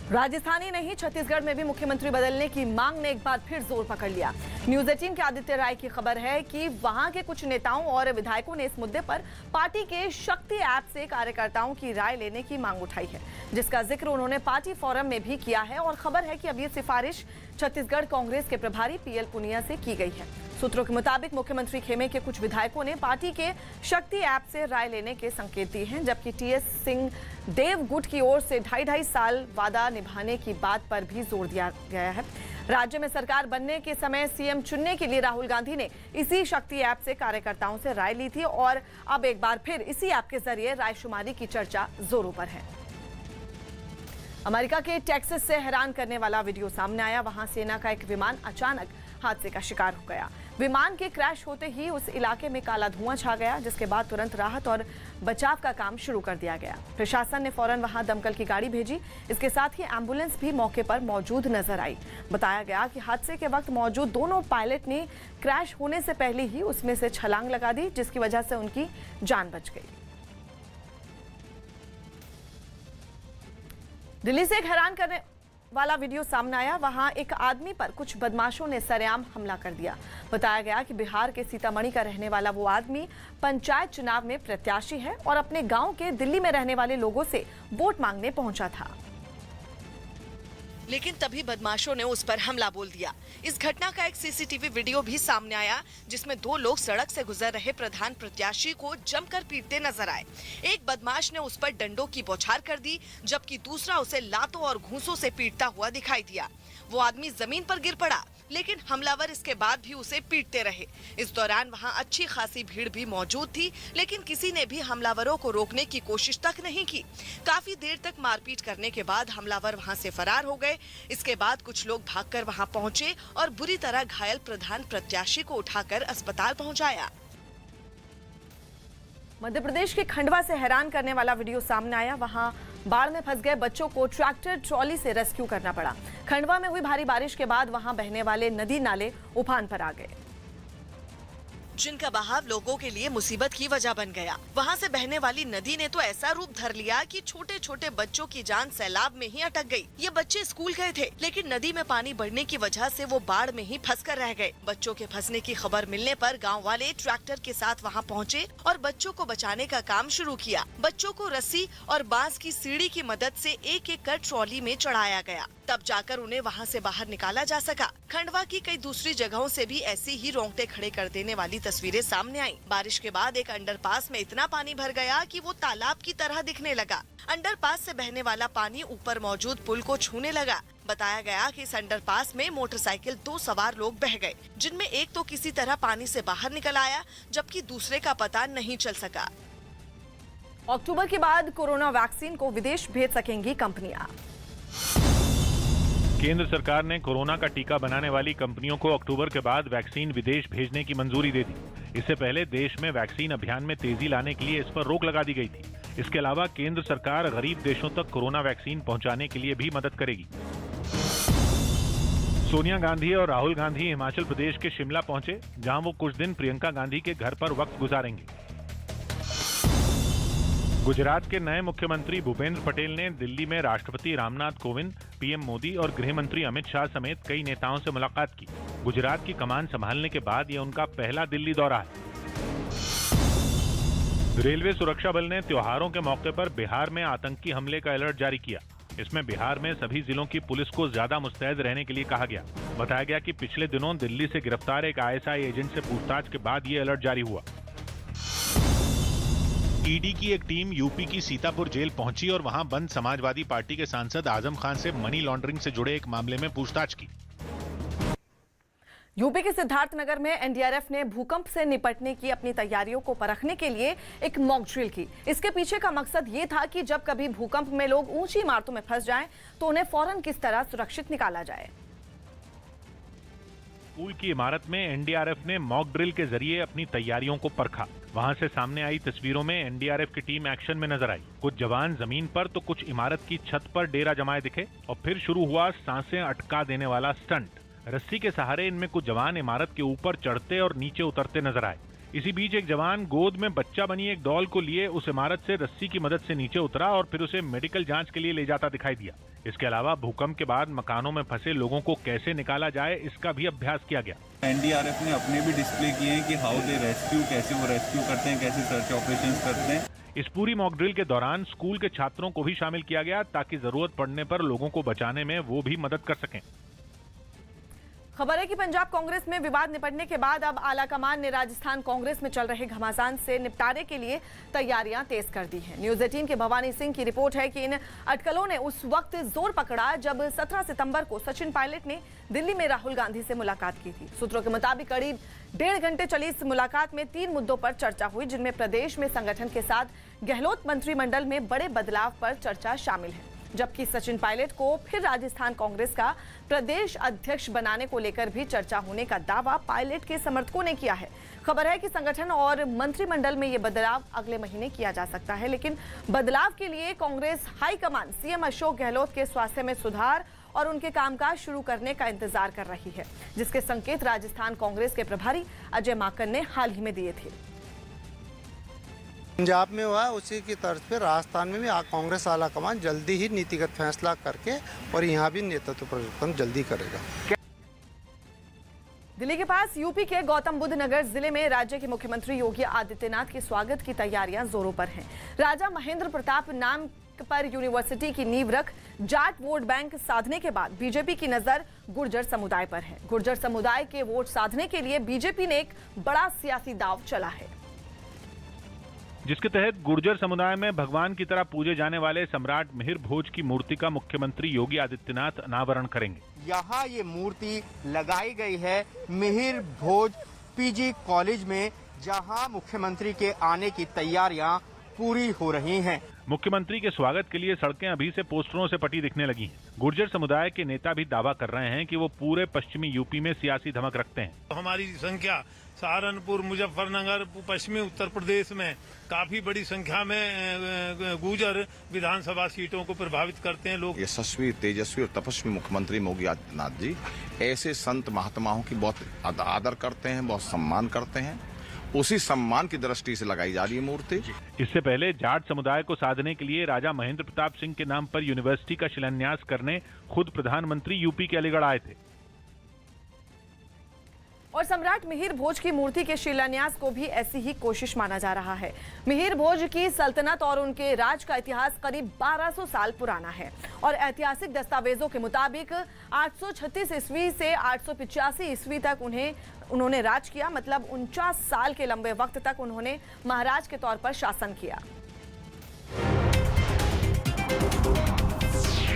राजस्थान ही नहीं, छत्तीसगढ़ में भी मुख्यमंत्री बदलने की मांग ने एक बार फिर जोर पकड़ लिया। न्यूज 18 के आदित्य राय की खबर है कि वहां के कुछ नेताओं और विधायकों ने इस मुद्दे पर पार्टी के शक्ति ऐप से कार्यकर्ताओं की राय लेने की मांग उठाई है, जिसका जिक्र उन्होंने पार्टी फोरम में भी किया है। और खबर है कि अब ये सिफारिश छत्तीसगढ़ कांग्रेस के प्रभारी पीएल पुनिया से की गई है। सूत्रों के मुताबिक मुख्यमंत्री खेमे के कुछ विधायकों ने पार्टी के शक्ति ऐप से राय लेने के संकेत दिए हैं, जबकि टीएस सिंह देव गुट की ओर से 2.5 साल वादा निभाने की बात पर भी जोर दिया गया है। राज्य में सरकार बनने के समय सीएम चुनने के लिए राहुल गांधी ने इसी शक्ति ऐप से कार्यकर्ताओं से राय ली थी और अब एक बार फिर इसी ऐप के जरिए रायशुमारी की चर्चा जोरों पर है। अमेरिका के टेक्सास से हैरान करने वाला वीडियो सामने आया। वहां सेना का एक विमान अचानक हादसे का शिकार हो गया। विमान के क्रैश होते ही उस इलाके में काला धुआं छा गया, जिसके बाद तुरंत राहत और बचाव का काम शुरू कर दिया गया। प्रशासन ने फौरन वहां दमकल की गाड़ी भेजी। इसके साथ ही एम्बुलेंस भी मौके पर मौजूद नजर आई। बताया गया कि हादसे के वक्त मौजूद दोनों पायलट ने क्रैश होने से पहले ही उसमें से छलांग लगा दी, जिसकी वजह से उनकी जान बच गई। दिल्ली से एक हैरान करने वाला वीडियो सामने आया। वहां एक आदमी पर कुछ बदमाशों ने सरेआम हमला कर दिया। बताया गया कि बिहार के सीतामढ़ी का रहने वाला वो आदमी पंचायत चुनाव में प्रत्याशी है और अपने गांव के दिल्ली में रहने वाले लोगों से वोट मांगने पहुंचा था, लेकिन तभी बदमाशों ने उस पर हमला बोल दिया। इस घटना का एक सीसीटीवी वीडियो भी सामने आया, जिसमें 2 लोग सड़क से गुजर रहे प्रधान प्रत्याशी को जमकर पीटते नजर आए। एक बदमाश ने उस पर डंडों की बौछार कर दी, जबकि दूसरा उसे लातों और घूंसों से पीटता हुआ दिखाई दिया। वो आदमी जमीन पर गिर पड़ा, लेकिन हमलावर इसके बाद भी उसे पीटते रहे। इस दौरान वहां अच्छी खासी भीड़ भी मौजूद थी, लेकिन किसी ने भी हमलावरों को रोकने की कोशिश तक नहीं की। काफी देर तक मारपीट करने के बाद हमलावर वहां से फरार हो गए। इसके बाद कुछ लोग भागकर वहां पहुंचे और बुरी तरह घायल प्रधान प्रत्याशी को उठाकर अस्पताल पहुंचाया। मध्य प्रदेश के खंडवा से हैरान करने वाला वीडियो सामने आया। वहां बाढ़ में फंस गए बच्चों को ट्रैक्टर ट्रॉली से रेस्क्यू करना पड़ा। खंडवा में हुई भारी बारिश के बाद वहां बहने वाले नदी नाले उफान पर आ गए, जिनका बहाव लोगों के लिए मुसीबत की वजह बन गया। वहां से बहने वाली नदी ने तो ऐसा रूप धर लिया कि छोटे छोटे बच्चों की जान सैलाब में ही अटक गई। ये बच्चे स्कूल गए थे, लेकिन नदी में पानी बढ़ने की वजह से वो बाढ़ में ही फंसकर रह गए। बच्चों के फंसने की खबर मिलने पर गांव वाले ट्रैक्टर के साथ वहां पहुंचे और बच्चों को बचाने का काम शुरू किया। बच्चों को रस्सी और बांस की सीढ़ी की मदद से एक-एक कर ट्रॉली में चढ़ाया गया, तब जाकर उन्हें वहां से बाहर निकाला जा सका। खंडवा की कई दूसरी जगहों से भी ऐसी ही रोंगटे खड़े कर देने वाली तस्वीरें सामने आई। बारिश के बाद एक अंडरपास में इतना पानी भर गया कि वो तालाब की तरह दिखने लगा। अंडरपास से बहने वाला पानी ऊपर मौजूद पुल को छूने लगा। बताया गया कि इस अंडरपास में मोटरसाइकिल 2 सवार लोग बह गए, जिनमें एक तो किसी तरह पानी से बाहर निकल आया, जबकि दूसरे का पता नहीं चल सका। अक्टूबर के बाद कोरोना वैक्सीन को विदेश भेज सकेंगी कंपनियां। केंद्र सरकार ने कोरोना का टीका बनाने वाली कंपनियों को अक्टूबर के बाद वैक्सीन विदेश भेजने की मंजूरी दे दी। इससे पहले देश में वैक्सीन अभियान में तेजी लाने के लिए इस पर रोक लगा दी गई थी। इसके अलावा केंद्र सरकार गरीब देशों तक कोरोना वैक्सीन पहुंचाने के लिए भी मदद करेगी। सोनिया गांधी और राहुल गांधी हिमाचल प्रदेश के शिमला पहुंचे, जहां वो कुछ दिन प्रियंका गांधी के घर पर वक्त गुजारेंगे। गुजरात के नए मुख्यमंत्री भूपेंद्र पटेल ने दिल्ली में राष्ट्रपति रामनाथ कोविंद, पीएम मोदी और गृह मंत्री अमित शाह समेत कई नेताओं से मुलाकात की। गुजरात की कमान संभालने के बाद यह उनका पहला दिल्ली दौरा है। रेलवे सुरक्षा बल ने त्योहारों के मौके पर बिहार में आतंकी हमले का अलर्ट जारी किया। इसमें बिहार में सभी जिलों की पुलिस को ज्यादा मुस्तैद रहने के लिए कहा गया। बताया गया कि पिछले दिनों दिल्ली से गिरफ्तार एक आईएसआई एजेंट से पूछताछ के बाद ये अलर्ट जारी हुआ। ईडी की एक टीम यूपी की सीतापुर जेल पहुंची और वहां बंद समाजवादी पार्टी के सांसद आजम खान से मनी लॉन्ड्रिंग से जुड़े एक मामले में पूछताछ की। यूपी के सिद्धार्थनगर में एनडीआरएफ ने भूकंप से निपटने की अपनी तैयारियों को परखने के लिए एक मॉक ड्रिल की। इसके पीछे का मकसद ये था कि जब कभी भूकंप में लोग ऊंची इमारतों में फंस जाएं, तो उन्हें फौरन किस तरह सुरक्षित निकाला जाए। स्कूल की इमारत में एनडीआरएफ ने मॉक ड्रिल के जरिए अपनी तैयारियों को परखा। वहां से सामने आई तस्वीरों में एनडीआरएफ की टीम एक्शन में नजर आई। कुछ जवान जमीन पर तो कुछ इमारत की छत पर डेरा जमाए दिखे और फिर शुरू हुआ सांसें अटका देने वाला स्टंट। रस्सी के सहारे इनमें कुछ जवान इमारत के ऊपर चढ़ते और नीचे उतरते नजर आए। इसी बीच एक जवान गोद में बच्चा बनी एक डॉल को लिए उस इमारत से रस्सी की मदद से नीचे उतरा और फिर उसे मेडिकल जांच के लिए ले जाता दिखाई दिया। इसके अलावा भूकंप के बाद मकानों में फंसे लोगों को कैसे निकाला जाए, इसका भी अभ्यास किया गया। एनडीआरएफ ने अपने भी डिस्प्ले किए हैं कि हाउ दे रेस्क्यू, कैसे वो रेस्क्यू करते हैं, कैसे सर्च ऑपरेशंस करते हैं। इस पूरी मॉक ड्रिल के दौरान स्कूल के छात्रों को भी शामिल किया गया ताकि जरूरत पड़ने पर लोगों को बचाने में वो भी मदद कर सकें। खबर है कि पंजाब कांग्रेस में विवाद निपटने के बाद अब आलाकमान ने राजस्थान कांग्रेस में चल रहे घमासान से निपटारे के लिए तैयारियां तेज कर दी हैं। न्यूज़ 18 के भवानी सिंह की रिपोर्ट है कि इन अटकलों ने उस वक्त जोर पकड़ा जब 17 सितंबर को सचिन पायलट ने दिल्ली में राहुल गांधी से मुलाकात की थी। सूत्रों के मुताबिक करीब 1.5 घंटे चली इस मुलाकात में 3 मुद्दों पर चर्चा हुई, जिनमें प्रदेश में संगठन के साथ गहलोत मंत्रिमंडल में बड़े बदलाव पर चर्चा शामिल है, जबकि सचिन पायलट को फिर राजस्थान कांग्रेस का प्रदेश अध्यक्ष बनाने को लेकर भी चर्चा होने का दावा पायलट के समर्थकों ने किया है। खबर है कि संगठन और मंत्रिमंडल में ये बदलाव अगले महीने किया जा सकता है, लेकिन बदलाव के लिए कांग्रेस हाईकमान सीएम अशोक गहलोत के स्वास्थ्य में सुधार और उनके कामकाज शुरू करने का इंतजार कर रही है, जिसके संकेत राजस्थान कांग्रेस के प्रभारी अजय माकन ने हाल ही में दिए थे। पंजाब में हुआ उसी की तर्ज पे राजस्थान में भी कांग्रेस आलाकमान जल्दी ही नीतिगत फैसला करके और यहाँ भी नेतृत्व परिवर्तन जल्दी करेगा। दिल्ली के पास यूपी के गौतम बुद्ध नगर जिले में राज्य के मुख्यमंत्री योगी आदित्यनाथ के स्वागत की तैयारियां जोरों पर हैं। राजा महेंद्र प्रताप नाम पर यूनिवर्सिटी की नींव रख जाट वोट बैंक साधने के बाद बीजेपी की नजर गुर्जर समुदाय पर है। गुर्जर समुदाय के वोट साधने के लिए बीजेपी ने एक बड़ा सियासी दांव चला है, जिसके तहत गुर्जर समुदाय में भगवान की तरह पूजे जाने वाले सम्राट मिहिर भोज की मूर्ति का मुख्यमंत्री योगी आदित्यनाथ अनावरण करेंगे। यहाँ ये मूर्ति लगाई गई है मिहिर भोज पीजी कॉलेज में, जहाँ मुख्यमंत्री के आने की तैयारियां पूरी हो रही हैं। मुख्यमंत्री के स्वागत के लिए सड़कें अभी से पोस्टरों से पटी दिखने लगी हैं। गुर्जर समुदाय के नेता भी दावा कर रहे हैं कि वो पूरे पश्चिमी यूपी में सियासी धमक रखते हैं। हमारी संख्या सहारनपुर, मुजफ्फरनगर, पश्चिमी उत्तर प्रदेश में काफी बड़ी संख्या में गुर्जर विधानसभा सीटों को प्रभावित करते हैं लोग। यशस्वी, तेजस्वी और तपस्वी मुख्यमंत्री योगी आदित्यनाथ जी ऐसे संत महात्माओं की बहुत आदर करते हैं, बहुत सम्मान करते हैं। उसी सम्मान की दृष्टि से लगाई जा रही है मूर्ति। इससे पहले जाट समुदाय को साधने के लिए राजा महेंद्र प्रताप सिंह के नाम पर यूनिवर्सिटी का शिलान्यास करने खुद प्रधानमंत्री यूपी के अलीगढ़ आए थे। और सम्राट मिहिर भोज की मूर्ति के शिलान्यास को भी ऐसी ही कोशिश माना जा रहा है। मिहिर भोज की सल्तनत और उनके राज का इतिहास करीब 1200 साल पुराना है और ऐतिहासिक दस्तावेजों के मुताबिक 836 ईस्वी से 885 ईस्वी तक उन्होंने राज किया, मतलब 49 साल के लंबे वक्त तक उन्होंने महाराज के तौर पर शासन किया।